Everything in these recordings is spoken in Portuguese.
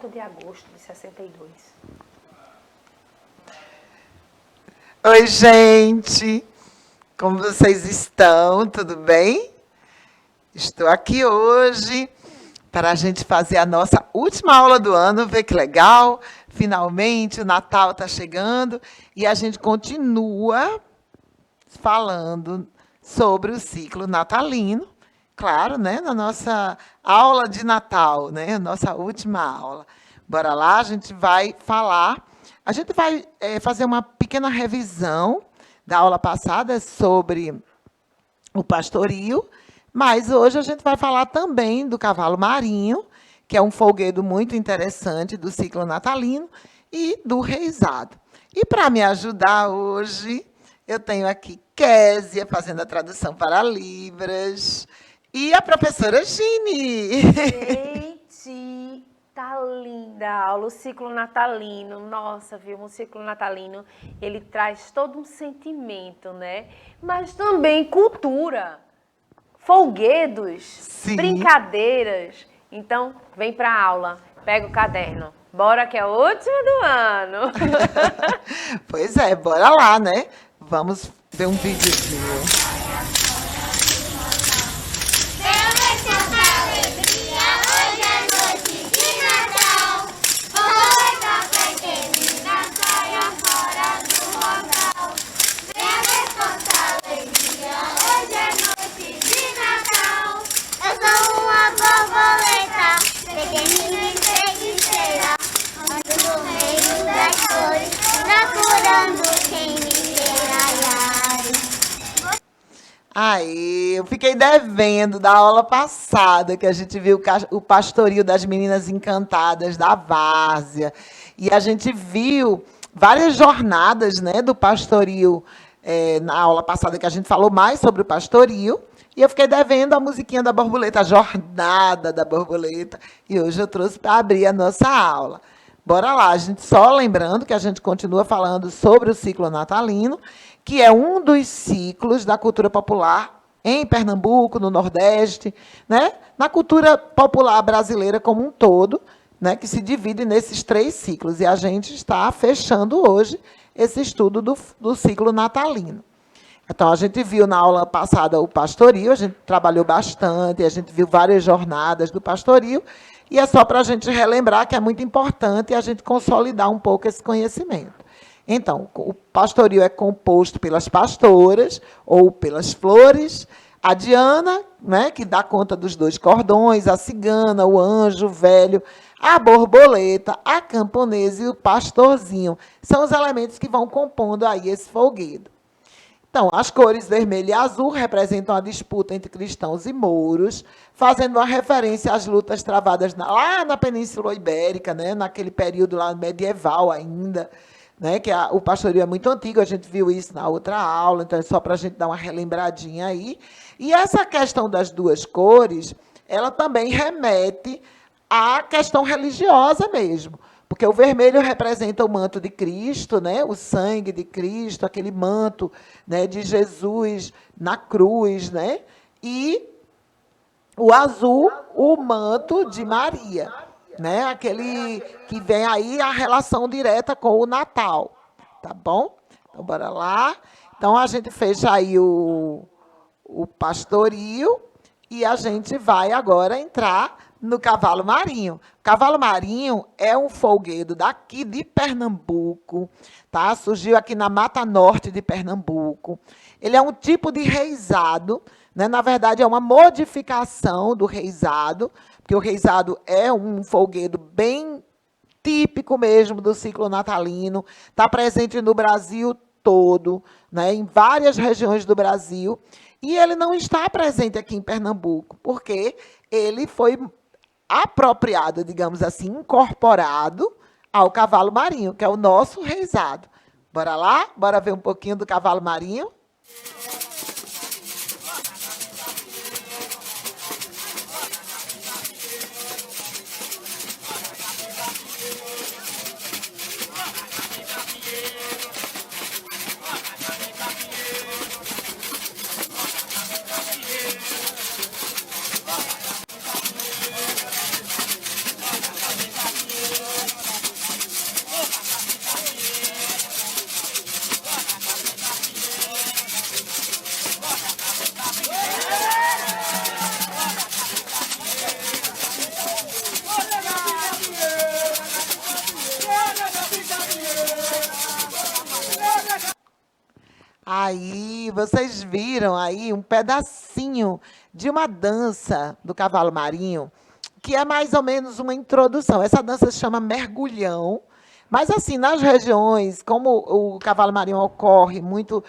4 de agosto de 62. Oi, gente! Como vocês estão? Tudo bem? Estou aqui hoje para a gente fazer a nossa última aula do ano. Vê que legal! Finalmente o Natal está chegando e a gente continua falando sobre o ciclo natalino. Claro, né? Na nossa aula de Natal, né? Nossa última aula. Bora lá, a gente vai falar. A gente vai fazer uma pequena revisão da aula passada sobre o pastoril, mas hoje a gente vai falar também do cavalo marinho, que é um folguedo muito interessante do ciclo natalino, e do reisado. E para me ajudar hoje, eu tenho aqui Késia fazendo a tradução para Libras e a professora Gini. Gente, tá linda a aula, o ciclo natalino. Nossa, viu? O ciclo natalino, ele traz todo um sentimento, né? Mas também cultura, folguedos, Sim. brincadeiras. Então, vem pra aula, pega o caderno. Bora que é o último do ano. Pois é, bora lá, né? Vamos ver um videozinho. Aí, eu fiquei devendo da aula passada, que a gente viu o pastoril das meninas encantadas da Várzea. E a gente viu várias jornadas, né, do pastoril na aula passada, que a gente falou mais sobre o pastoril. E eu fiquei devendo a musiquinha da borboleta, a jornada da borboleta. E hoje eu trouxe para abrir a nossa aula. Bora lá, a gente só lembrando que a gente continua falando sobre o ciclo natalino, que é um dos ciclos da cultura popular em Pernambuco, no Nordeste, né? Na cultura popular brasileira como um todo, né? Que se divide nesses 3 ciclos. E a gente está fechando hoje esse estudo do ciclo natalino. Então, a gente viu na aula passada o pastoril, a gente trabalhou bastante, a gente viu várias jornadas do pastoril, e é só para a gente relembrar que é muito importante a gente consolidar um pouco esse conhecimento. Então, o pastoril é composto pelas pastoras ou pelas flores, a Diana, né, que dá conta dos 2 cordões, a cigana, o anjo, o velho, a borboleta, a camponesa e o pastorzinho. São os elementos que vão compondo aí esse folguedo. Então, as cores vermelho e azul representam a disputa entre cristãos e mouros, fazendo uma referência às lutas travadas lá na Península Ibérica, né, naquele período lá medieval ainda, né, que o pastoril é muito antigo, a gente viu isso na outra aula, então é só para a gente dar uma relembradinha aí. E essa questão das 2 cores, ela também remete à questão religiosa mesmo, porque o vermelho representa o manto de Cristo, né, o sangue de Cristo, aquele manto, né, de Jesus na cruz, né, e o azul, o manto de Maria, né, aquele que vem aí a relação direta com o Natal, tá bom? Então, bora lá. Então, a gente fez aí o pastoril e a gente vai agora entrar no cavalo marinho. O cavalo marinho é um folguedo daqui de Pernambuco, tá? Surgiu aqui na Mata Norte de Pernambuco. Ele é um tipo de reisado, né? Na verdade, é uma modificação do reisado, porque o reisado é um folguedo bem típico mesmo do ciclo natalino, está presente no Brasil todo, né? Em várias regiões do Brasil, e ele não está presente aqui em Pernambuco, porque ele foi apropriado, digamos assim, incorporado ao cavalo marinho, que é o nosso reisado. Bora lá? Bora ver um pouquinho do cavalo marinho? Aí, vocês viram aí um pedacinho de uma dança do cavalo marinho, que é mais ou menos uma introdução. Essa dança se chama mergulhão, mas assim, nas regiões, como o cavalo marinho ocorre muito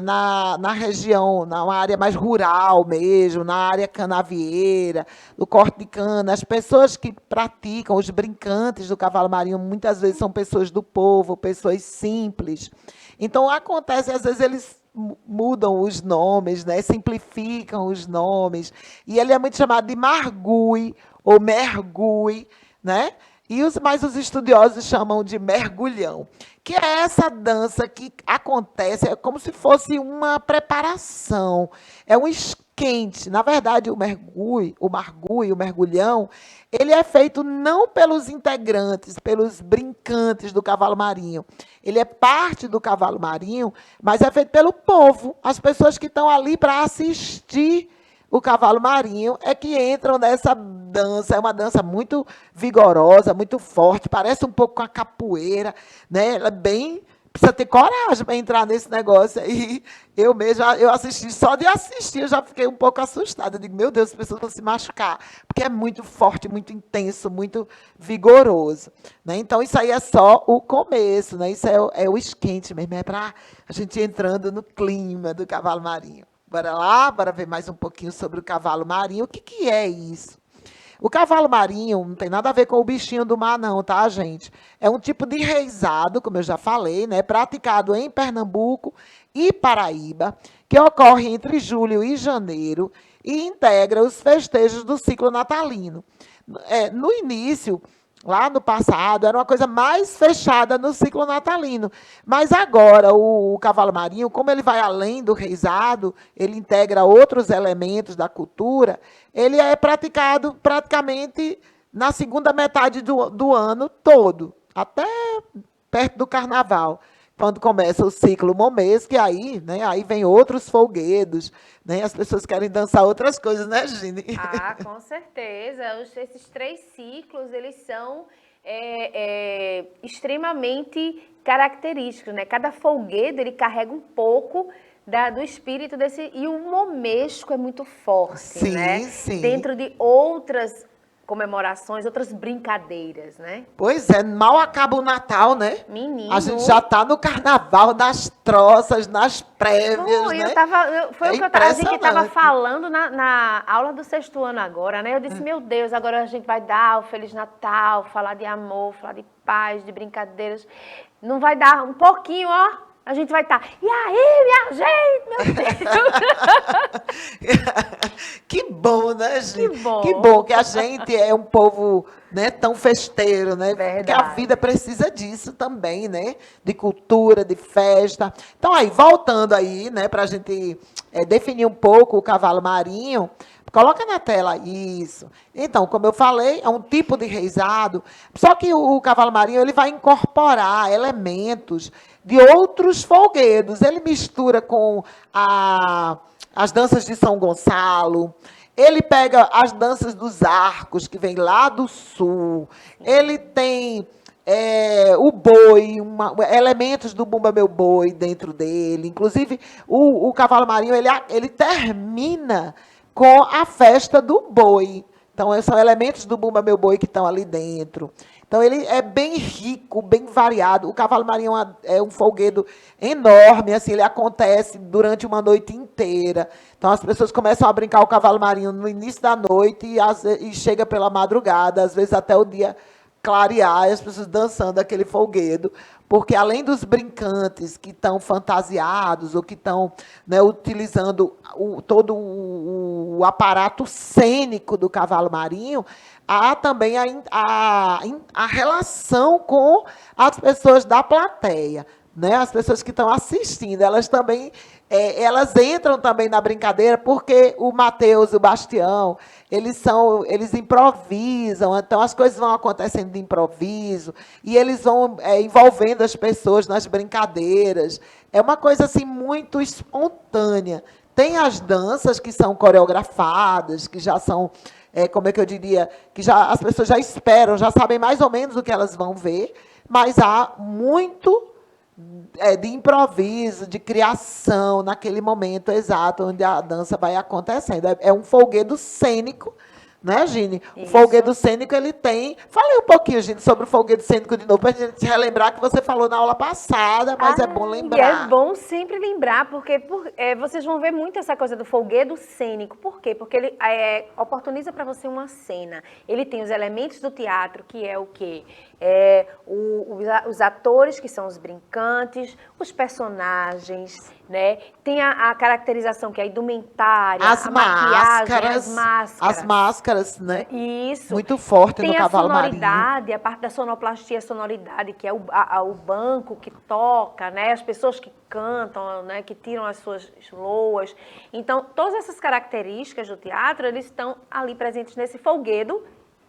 na região, na área mais rural mesmo, na área canavieira, do corte de cana, as pessoas que praticam, os brincantes do cavalo marinho, muitas vezes são pessoas do povo, pessoas simples. Então, acontece, às vezes, eles mudam os nomes, né? Simplificam os nomes, e ele é muito chamado de margui, ou mergui, né? Mas os estudiosos chamam de mergulhão, que é essa dança que acontece, é como se fosse uma preparação, é um esquente. Na verdade, o mergulhão, ele é feito não pelos integrantes, pelos brincantes do cavalo marinho. Ele é parte do cavalo marinho, mas é feito pelo povo, as pessoas que estão ali para assistir o cavalo marinho é que entram nessa dança. É uma dança muito vigorosa, muito forte, parece um pouco com a capoeira, né? Ela é bem... Precisa ter coragem para entrar nesse negócio aí. Eu mesma, eu assisti, só de assistir, eu já fiquei um pouco assustada. Eu digo, meu Deus, as pessoas vão se machucar, porque é muito forte, muito intenso, muito vigoroso. Né? Então, isso aí é só o começo, né? Isso é o esquente mesmo, é para a gente entrando no clima do cavalo marinho. Bora lá, bora ver mais um pouquinho sobre o cavalo marinho. O que é isso? O cavalo marinho não tem nada a ver com o bichinho do mar, não, tá, gente? É um tipo de reizado, como eu já falei, né, praticado em Pernambuco e Paraíba, que ocorre entre julho e janeiro e integra os festejos do ciclo natalino. No início, lá no passado, era uma coisa mais fechada no ciclo natalino. Mas agora, o cavalo marinho, como ele vai além do reizado, ele integra outros elementos da cultura, ele é praticado praticamente na segunda metade do ano todo, até perto do carnaval, quando começa o ciclo momês, que aí, né, aí vem outros folguedos, né, as pessoas querem dançar outras coisas, né, Gine? Ah, com certeza. Esses 3 ciclos, eles são extremamente característicos, né? Cada folguedo, ele carrega um pouco do espírito desse... E o momesco é muito forte, Sim, né? sim. Dentro de outras comemorações, outras brincadeiras, né? Pois é, mal acaba o Natal, né? Menino. A gente já está no carnaval, nas troças, nas prévias, Foi, né? foi o que a gente estava falando na aula do 6º ano agora, né? Eu disse, meu Deus, agora a gente vai dar o Feliz Natal, falar de amor, falar de paz, de brincadeiras. Não vai dar um pouquinho, ó. A gente vai estar, e aí, minha gente, meu Deus. Que bom, né, gente? Que bom. Que bom que a gente é um povo, né, tão festeiro, né? Verdade. Porque a vida precisa disso também, né? De cultura, de festa. Então, aí, voltando aí, né, para a gente definir um pouco o cavalo marinho, coloca na tela isso. Então, como eu falei, é um tipo de reizado, só que o cavalo marinho ele vai incorporar elementos de outros folguedos. Ele mistura com as danças de São Gonçalo, ele pega as danças dos arcos, que vem lá do sul, ele tem o boi, elementos do Bumba Meu Boi dentro dele. Inclusive, o cavalo marinho ele termina com a festa do boi. Então, são elementos do Bumba Meu Boi que estão ali dentro. Então, ele é bem rico, bem variado. O cavalo marinho é um folguedo enorme, assim, ele acontece durante uma noite inteira. Então, as pessoas começam a brincar o cavalo marinho no início da noite e chega pela madrugada, às vezes até o dia clarear, e as pessoas dançando aquele folguedo, porque além dos brincantes que estão fantasiados ou que estão, né, utilizando todo o aparato cênico do cavalo marinho, há também a relação com as pessoas da plateia, né? As pessoas que estão assistindo, elas também elas entram também na brincadeira, porque o Matheus e o Bastião, eles improvisam, então as coisas vão acontecendo de improviso, e eles vão envolvendo as pessoas nas brincadeiras. É uma coisa assim muito espontânea. Tem as danças que são coreografadas, que já são, como é que eu diria, que as pessoas já esperam, já sabem mais ou menos o que elas vão ver, mas há muito de improviso, de criação, naquele momento exato onde a dança vai acontecendo. É um folguedo cênico, né, Gine? O folguedo cênico, ele tem... Falei um pouquinho, Gine, sobre o folguedo cênico de novo, para a gente relembrar que você falou na aula passada, mas é bom lembrar. E é bom sempre lembrar, porque vocês vão ver muito essa coisa do folguedo cênico. Por quê? Porque ele oportuniza para você uma cena. Ele tem os elementos do teatro, que é o quê? Os atores, que são os brincantes, os personagens, né? Tem a caracterização, que é a indumentária, a maquiagem, as máscaras. As máscaras, né? Isso. Muito forte no Cavalo Marinho. Tem a sonoridade, a parte da sonoplastia, a sonoridade, que é o banco que toca, né? As pessoas que cantam, né? Que tiram as suas loas. Então, todas essas características do teatro, eles estão ali presentes nesse folguedo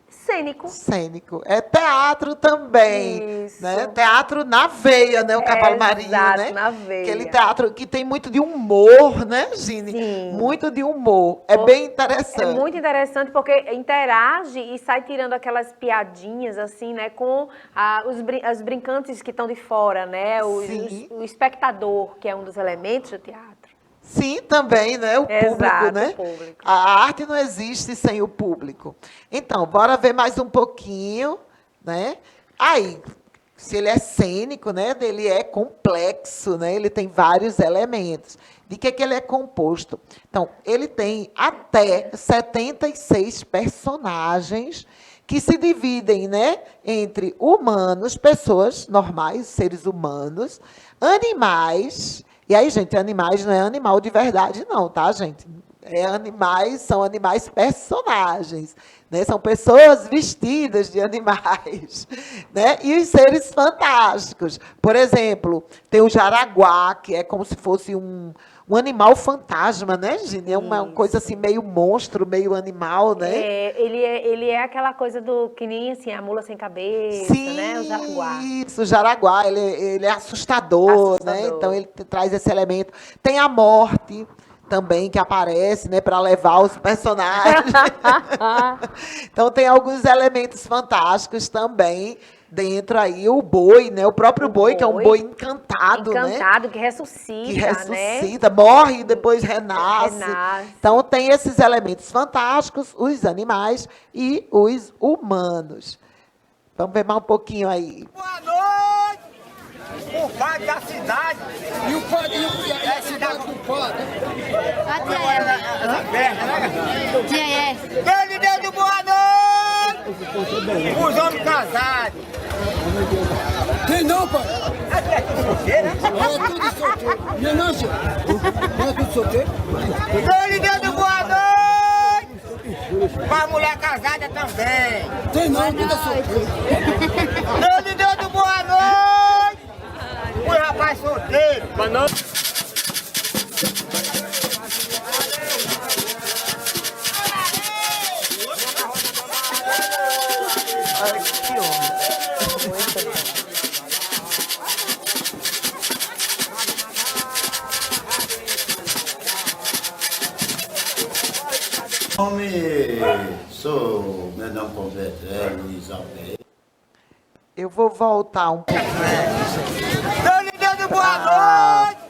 cênico. Cênico. É teatro também. Isso. Né? Teatro na veia, né? O Cavalo Marinho, né? Na veia. Aquele teatro que tem muito de humor, né, Gine? Sim. Muito de humor. É bem interessante. É muito interessante porque interage e sai tirando aquelas piadinhas, assim, né? Com os brincantes que estão de fora, né? O espectador, que é um dos elementos do teatro. Sim, também, né? O público, né? O público. A arte não existe sem o público. Então, bora ver mais um pouquinho, né? Aí, se ele é cênico, né? Ele é complexo, né? Ele tem vários elementos. De que ele é composto? Então, ele tem até 76 personagens que se dividem, né? Entre humanos, pessoas normais, seres humanos, animais. E aí, gente, animais não é animal de verdade, não, tá, gente? São animais personagens, né? São pessoas vestidas de animais, né? E os seres fantásticos. Por exemplo, tem o jaraguá, que é como se fosse um animal fantasma, né, Gine? É uma coisa assim, meio monstro, meio animal, né? Ele é aquela coisa que nem assim, a mula sem cabeça, Sim, né? O jaraguá. Isso, o jaraguá, ele é assustador, né? Então ele traz esse elemento. Tem a morte também que aparece, né, para levar os personagens. Então tem alguns elementos fantásticos também dentro aí, o boi, né? O próprio boi, que é um boi encantado, né? Encantado, que ressuscita, né? Morre e depois renasce. Então tem esses elementos fantásticos, os animais e os humanos. Vamos ver mais um pouquinho aí. Boa noite! O padre da cidade. E o padre e a cidade do padre? Ele deu de boa noite! Os homens casados. Tem não, pai? É tudo solteiro, né? É tudo solteiro. Minha não, senhor. Não é tudo solteiro? Ele deu de boa noite! Pra mulher casada também. Tem não, tudo solteiro. Ele deu de boa noite! O rapaz solteiro. Boa noite. Que onda. Meu nome completo é Luiz Alberto. Eu vou voltar um pouco. Ele deu de boa noite!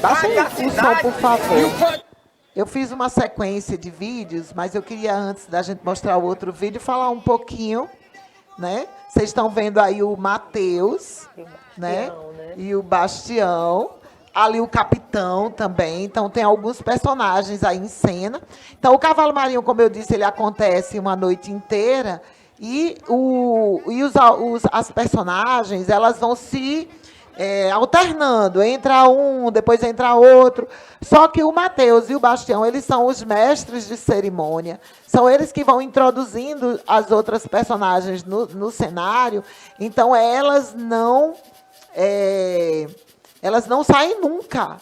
Baixa aí o som, por favor. Eu fiz uma sequência de vídeos, mas eu queria, antes da gente mostrar o outro vídeo, falar um pouquinho, né? Vocês estão vendo aí o Mateus, né? E o Bastião. Ali o capitão também. Então, tem alguns personagens aí em cena. Então, o Cavalo Marinho, como eu disse, ele acontece uma noite inteira. E as personagens, elas vão se alternando. Entra um, depois entra outro. Só que o Mateus e o Bastião, eles são os mestres de cerimônia. São eles que vão introduzindo as outras personagens no cenário. Então, elas não saem nunca.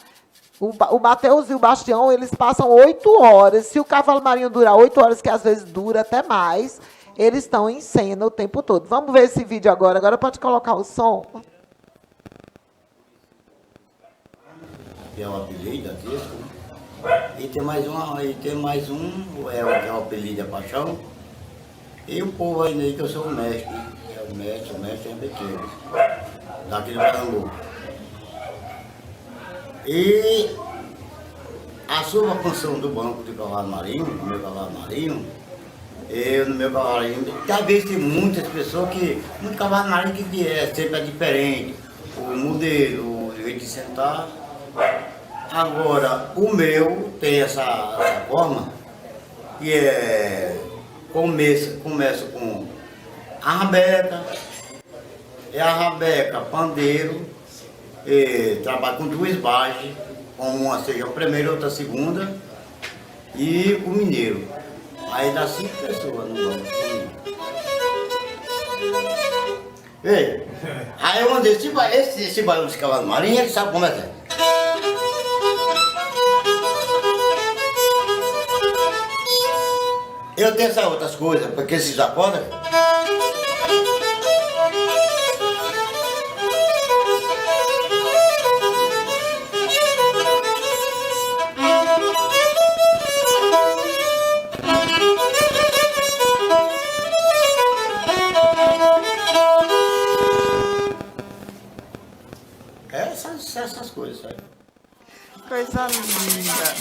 O Mateus e o Bastião, eles passam 8 horas. Se o Cavalo Marinho durar 8 horas, que às vezes dura até mais, eles estão em cena o tempo todo. Vamos ver esse vídeo agora. Agora pode colocar o som. Que é o apelido da disco, né? E tem mais um, que é o apelido da paixão. E o povo ainda aí que eu sou o mestre, né? O mestre é Bequeiro, daqui do Pernambuco. E a sua função do banco de cavalo marinho, no meu cavalo marinho, talvez tem muitas pessoas que, muito cavalo marinho que sempre é diferente, o modelo, o jeito de sentar. Agora, o meu tem essa forma, que começa com a rabeca, pandeiro, trabalho com duas bases, uma seja a primeira, outra a segunda, e o mineiro. Aí dá 5 pessoas no banco. Ei, aí eu mandei esse barulho de cavalo marinho, ele sabe como é que é. Eu tenho essas outras coisas, porque esses acordes. Essas coisas, sabe? Coisa linda.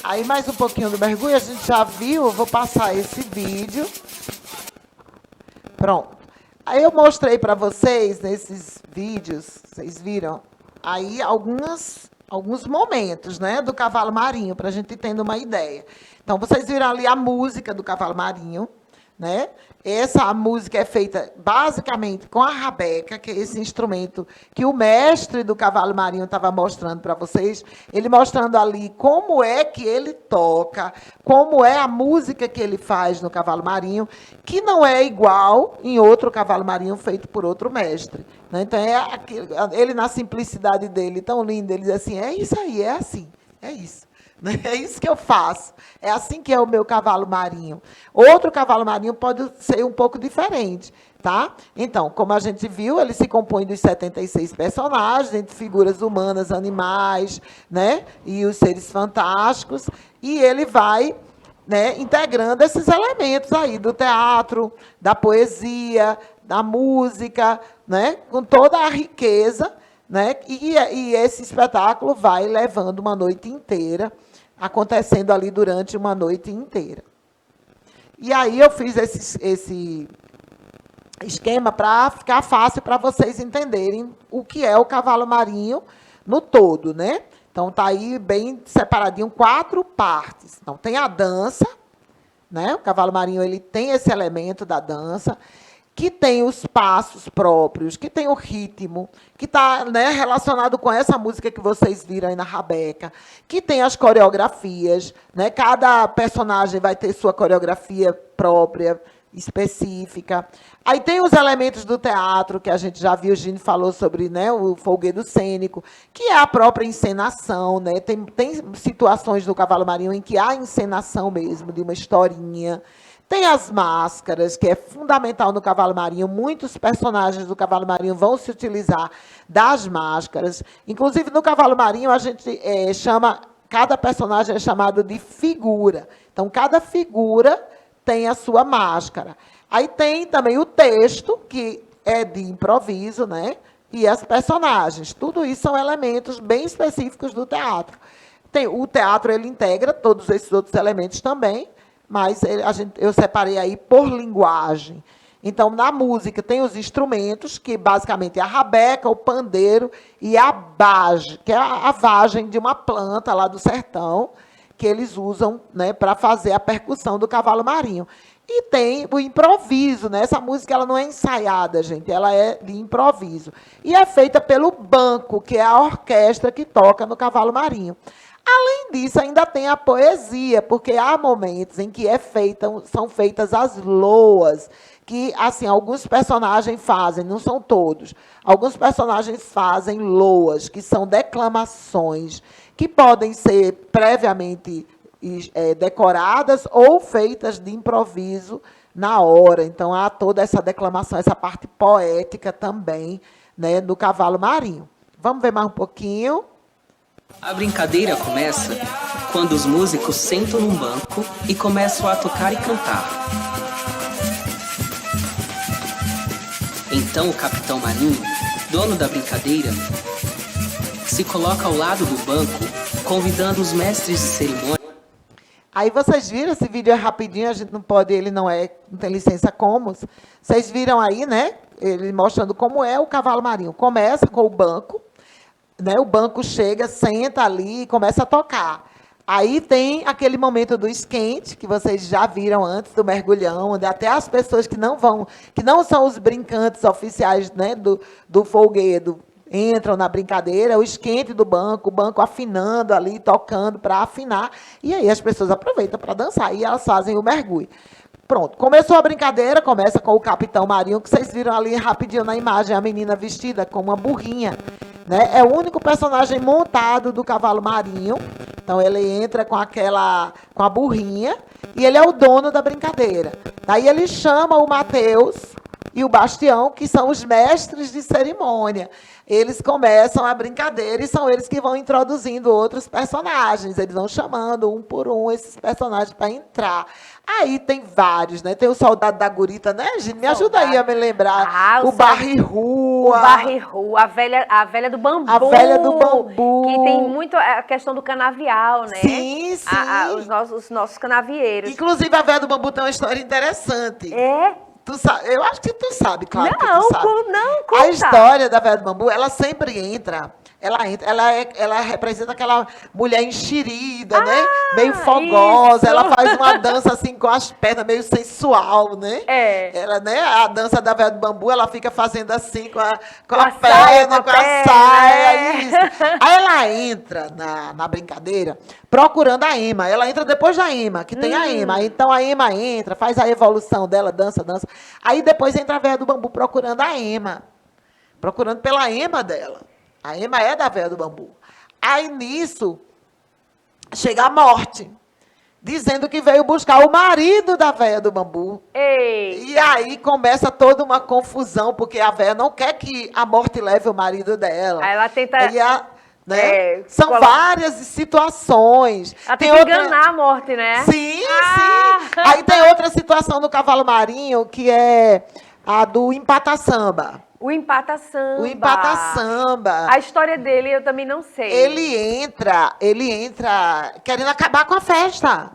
Aí mais um pouquinho do mergulho, a gente já viu, eu vou passar esse vídeo. Pronto. Aí eu mostrei para vocês, nesses vídeos, vocês viram, aí alguns momentos, né, do cavalo marinho, para a gente ter uma ideia. Então, vocês viram ali a música do cavalo marinho, né? Essa música é feita basicamente com a rabeca, que é esse instrumento que o mestre do cavalo marinho estava mostrando para vocês. Ele mostrando ali como é que ele toca, como é a música que ele faz no cavalo marinho, que não é igual em outro cavalo marinho feito por outro mestre, né? Então, ele na simplicidade dele, tão lindo, ele diz assim, é isso aí, é assim, é isso. É isso que eu faço. É assim que é o meu cavalo marinho. Outro cavalo marinho pode ser um pouco diferente, tá? Então, como a gente viu, ele se compõe dos 76 personagens, entre figuras humanas, animais, né? E os seres fantásticos. E ele vai, né, integrando esses elementos aí do teatro, da poesia, da música, né? Com toda a riqueza, né? E esse espetáculo vai levando uma noite inteira, acontecendo ali durante uma noite inteira. E aí eu fiz esse esquema para ficar fácil para vocês entenderem o que é o cavalo marinho no todo, né? Então, está aí bem separadinho, 4 partes. Então, tem a dança, né? O cavalo marinho ele tem esse elemento da dança, que tem os passos próprios, que tem o ritmo, que está, né, relacionado com essa música que vocês viram aí na rabeca, que tem as coreografias, né? Cada personagem vai ter sua coreografia própria, específica. Aí tem os elementos do teatro, que a gente já viu, o Gini falou sobre, né, o folguedo cênico, que é a própria encenação, né? Tem situações do cavalo marinho em que há encenação mesmo, de uma historinha. Tem as máscaras, que é fundamental no cavalo marinho. Muitos personagens do cavalo marinho vão se utilizar das máscaras. Inclusive, no cavalo marinho, a gente cada personagem é chamado de figura. Então, cada figura tem a sua máscara. Aí tem também o texto, que é de improviso, né? E as personagens. Tudo isso são elementos bem específicos do teatro. O teatro ele integra todos esses outros elementos também, mas eu separei aí por linguagem. Então, na música, tem os instrumentos, que basicamente é a rabeca, o pandeiro e a bage, que é a vagem de uma planta lá do sertão, que eles usam, né, para fazer a percussão do cavalo marinho. E tem o improviso, né? Essa música ela não é ensaiada, gente, ela é de improviso. E é feita pelo banco, que é a orquestra que toca no cavalo marinho. Além disso, ainda tem a poesia, porque há momentos em que são feitas as loas, que, assim, alguns personagens fazem, não são todos, alguns personagens fazem loas, que são declamações, que podem ser previamente decoradas ou feitas de improviso na hora. Então, há toda essa declamação, essa parte poética também, né, do cavalo marinho. Vamos ver mais um pouquinho. A brincadeira começa quando os músicos sentam num banco e começam a tocar e cantar. Então o Capitão Marinho, dono da brincadeira, se coloca ao lado do banco, convidando os mestres de cerimônia. Aí vocês viram, esse vídeo é rapidinho, a gente não pode, ele não tem licença Commons. Vocês viram aí, né? Ele mostrando como é o cavalo marinho. Começa com o banco, né? O banco chega, senta ali e começa a tocar. Aí tem aquele momento do esquente, que vocês já viram antes do mergulhão, onde até as pessoas que não são os brincantes oficiais, né, do folguedo, entram na brincadeira, o esquente do banco, o banco afinando ali, tocando para afinar, e aí as pessoas aproveitam para dançar, e elas fazem o mergulho. Pronto, começou a brincadeira, começa com o Capitão Marinho, que vocês viram ali rapidinho na imagem, a menina vestida com uma burrinha, né? É o único personagem montado do cavalo marinho, então ele entra com a burrinha, e ele é o dono da brincadeira. Aí ele chama o Mateus e o Bastião, que são os mestres de cerimônia. Eles começam a brincadeira e são eles que vão introduzindo outros personagens. Eles vão chamando um por um esses personagens para entrar. Aí tem vários, né? Tem o Soldado da Gurita, né, Gine? Me ajuda aí a me lembrar. O Barri-Rua. O Barri-Rua, a velha do bambu. A velha do bambu. Que tem muito a questão do canavial, né? Sim, sim. Os nossos canavieiros. Inclusive, a velha do bambu tem uma história interessante. É? Tu sabe, eu acho que tu sabe, claro que Não, tu sabe. não, conta. A história da velha do bambu, ela sempre entra. Ela representa aquela mulher enxerida, né? Meio fogosa. Isso. Ela faz uma dança assim com as pernas, meio sensual, né? É. Ela, né? A dança da velha do bambu, ela fica fazendo assim com a saia, perna, com com a a perna, saia. é. Isso. Aí ela entra na brincadeira procurando a Ema. Ela entra depois da Ema, que tem a Ema. Então a Ema entra, faz a evolução dela, dança. Aí depois entra a velha do bambu procurando a Ema. Procurando pela Ema dela. A Ema é da velha do bambu. Aí, nisso, chega a morte, dizendo que veio buscar o marido da velha do bambu. Ei. E aí começa toda uma confusão, porque a velha não quer que a morte leve o marido dela. Aí ela tenta... Né? São várias situações. Ela tem que enganar a morte, né? Sim, sim. Aí tem outra situação no cavalo marinho, que é a do empata-samba. O empata-samba. O empata-samba. A história dele eu também não sei. Ele entra querendo acabar com a festa.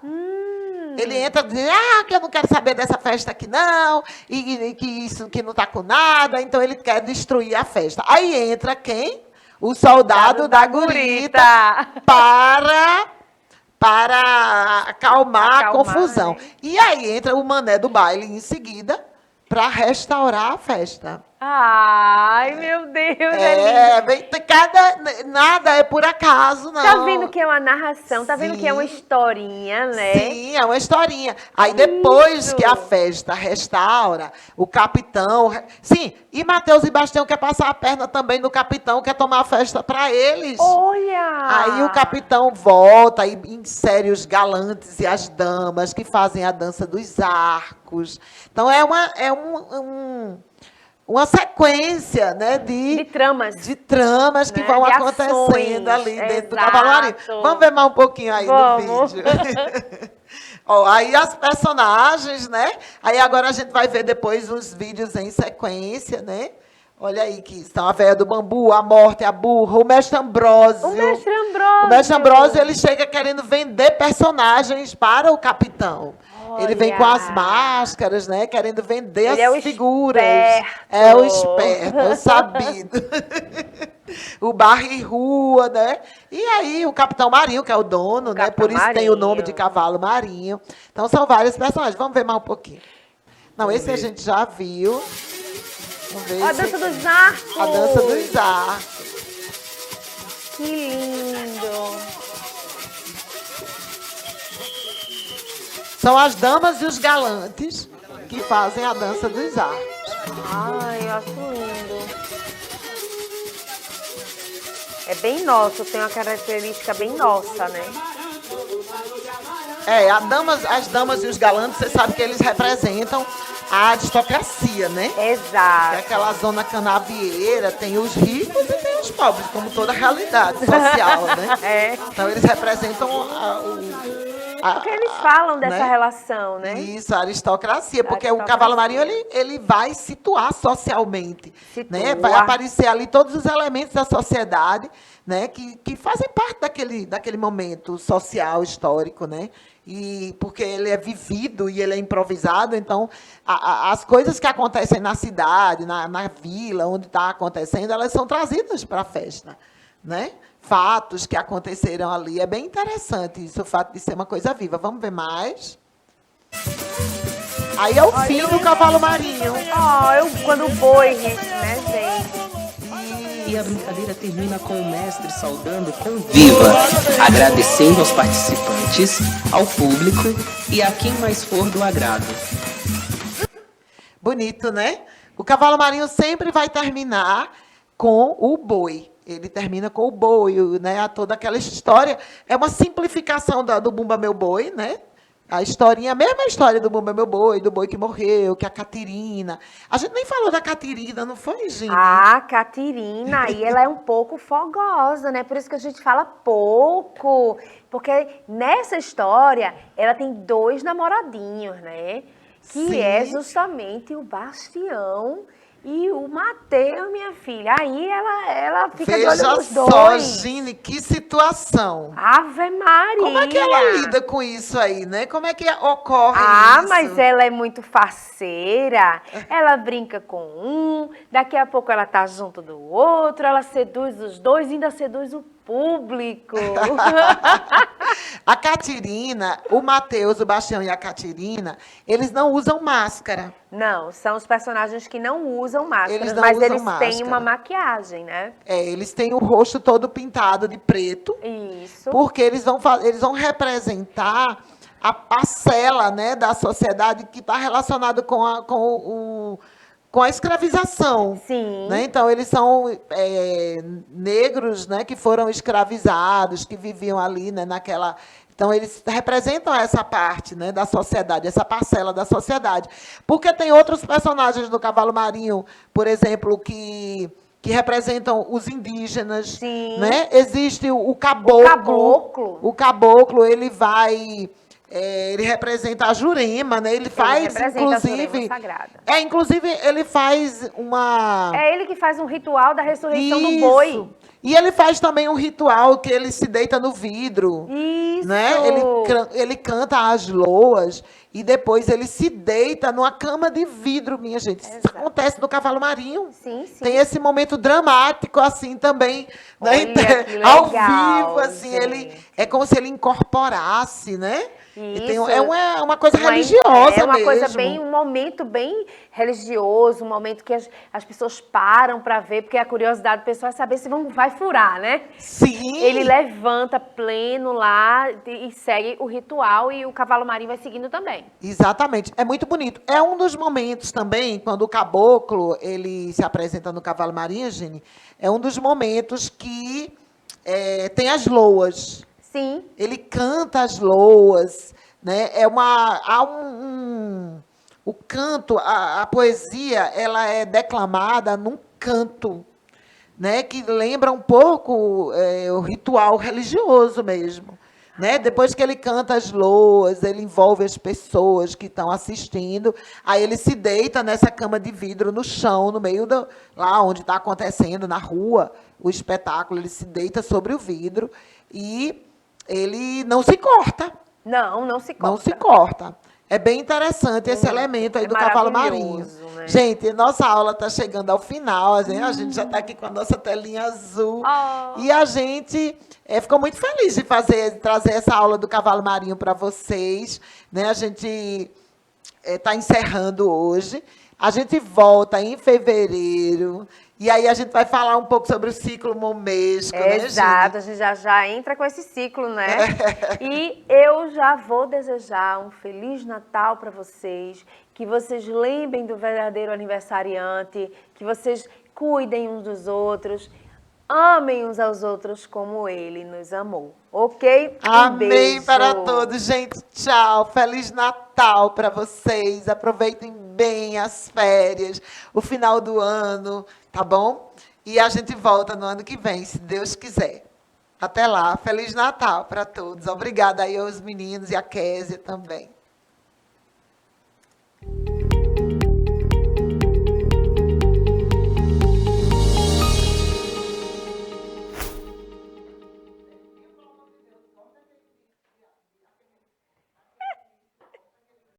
Ele entra dizendo, que eu não quero saber dessa festa aqui não, e que isso que não está com nada, então ele quer destruir a festa. Aí entra quem? O Soldado da Gurita para acalmar a confusão. Né? E aí entra o Mané do baile em seguida para restaurar a festa. Ai, meu Deus, é lindo. Nada é por acaso, não. Tá vendo que é uma narração, tá vendo Sim. que é uma historinha, né? Sim, é uma historinha. Aí depois que a festa restaura, o capitão... Sim, e Mateus e Bastião quer passar a perna também no capitão, quer tomar a festa para eles. Olha! Aí o capitão volta e insere os galantes e as damas que fazem a dança dos arcos. Então uma sequência, né, de tramas que né? vão De acontecendo ações. ali dentro Exato. do cavalo marinho. Vamos ver mais um pouquinho aí no vídeo. Ó, aí as personagens, né? Aí agora a gente vai ver depois os vídeos em sequência, né? Olha aí que estão a velha do bambu, a morte, a burra, o mestre Ambrósio. O mestre Ambrósio, ele chega querendo vender personagens para o capitão. Ele vem com as máscaras, né? Querendo vender as figuras. É o esperto, é o sabido. O Barri-Rua, né? E aí o Capitão Marinho, que é o dono, né? Por isso tem o nome de cavalo marinho. Então são vários personagens. Vamos ver mais um pouquinho. Não, esse a gente já viu. Vamos ver A dança dos arcos. A dança dos arcos. Que lindo. São as damas e os galantes que fazem a dança dos arcos. Ai, eu acho lindo. É bem nosso, tem uma característica bem nossa, né? As damas e os galantes, você sabe que eles representam a aristocracia, né? Exato. É aquela zona canavieira, tem os ricos e tem os pobres, como toda a realidade social, né? É. Então eles representam Porque eles falam dessa né? relação, né? Isso, a aristocracia, porque o Aristocracia. cavalo marinho ele vai situar socialmente, Situa. né? Vai aparecer ali todos os elementos da sociedade, né? Que fazem parte daquele momento social, histórico, né? E porque ele é vivido e ele é improvisado, então as coisas que acontecem na cidade, na vila, onde está acontecendo, elas são trazidas para a festa, né? Fatos que aconteceram ali. É bem interessante isso, o fato de ser uma coisa viva. Vamos ver mais? Aí é o fim do cavalo marinho. Quando o boi, né, gente? E a brincadeira termina com o mestre saudando com viva, agradecendo aos participantes, ao público e a quem mais for do agrado. Bonito, né? O cavalo marinho sempre vai terminar com o boi. Ele termina com o boi, né? Toda aquela história. É uma simplificação do Bumba Meu Boi, né? A historinha, a mesma história do Bumba Meu Boi, do boi que morreu, que é a Catirina. A gente nem falou da Catirina, não foi, gente? A Catirina, aí ela é um pouco fogosa, né? Por isso que a gente fala pouco. Porque nessa história, ela tem 2 namoradinhos, né? Que Sim. é justamente o Bastião e o Mateus, minha filha. Aí ela fica de olho Veja nos só, dois. Gine, que situação. Ave Maria. Como é que ela lida com isso aí, né? Como é que ocorre isso? Mas ela é muito faceira. Ela brinca com um, daqui a pouco ela tá junto do outro, ela seduz os dois e ainda seduz o público. A Catirina, o Mateus, o Bastião e a Catirina, eles não usam máscara. Não, são os personagens que não usam máscaras, Eles não mas usam eles têm máscara. uma maquiagem, né? Eles têm o rosto todo pintado de preto, Isso. porque eles vão representar a parcela, né, da sociedade que está relacionada com a escravização. Sim. Né? Então, eles são negros, né, que foram escravizados, que viviam ali, né, naquela... Então, eles representam essa parte, né, da sociedade, essa parcela da sociedade. Porque tem outros personagens do Cavalo Marinho, por exemplo, que representam os indígenas. Sim. Né? Existe o caboclo. O caboclo. O caboclo, ele vai... ele representa a Jurema, né? Ele faz, representa a inclusive... Jurema sagrada. Inclusive, ele faz uma... É ele que faz um ritual da ressurreição do Isso. boi. E ele faz também um ritual que ele se deita no vidro. Isso. Né? Ele canta as loas e depois ele se deita numa cama de vidro, minha gente. Isso Exato. acontece no Cavalo Marinho. Sim, sim. Tem esse momento dramático, assim, também. Né? Olha, que Ao legal, vivo, assim, gente. ele é como se ele incorporasse, né? E tem, Isso. é uma coisa religiosa É uma mesmo. coisa bem, um momento bem religioso, um momento que as pessoas param para ver, porque a curiosidade do pessoal é saber se vai furar, né? Sim. Ele levanta pleno lá e segue o ritual e o cavalo marinho vai seguindo também. Exatamente. É muito bonito. É um dos momentos também, quando o caboclo ele se apresenta no Cavalo Marinho, Gine, é um dos momentos que tem as loas. Sim. Ele canta as loas, né? O canto, a poesia, ela é declamada num canto, né? Que lembra um pouco o ritual religioso mesmo. Né? Depois que ele canta as loas, ele envolve as pessoas que estão assistindo, aí ele se deita nessa cama de vidro no chão, no meio lá onde está acontecendo, na rua, o espetáculo, ele se deita sobre o vidro e ele não se corta. Não se corta. Não se corta. É bem interessante esse elemento aí do Cavalo Marinho. Né? Gente, nossa aula está chegando ao final. A gente já está aqui com a nossa telinha azul. Oh. E a gente ficou muito feliz de trazer essa aula do Cavalo Marinho para vocês. Né? A gente está encerrando hoje. A gente volta em fevereiro. E aí a gente vai falar um pouco sobre o ciclo momesco, né, Gine? Exato, a gente já entra com esse ciclo, né? E eu já vou desejar um Feliz Natal para vocês, que vocês lembrem do verdadeiro aniversariante, que vocês cuidem uns dos outros, amem uns aos outros como ele nos amou, ok? Amém beijo. para todos, gente. Tchau. Feliz Natal para vocês. Aproveitem bem as férias, o final do ano, tá bom? E a gente volta no ano que vem, se Deus quiser. Até lá. Feliz Natal para todos. Obrigada aí aos meninos e a Késia também.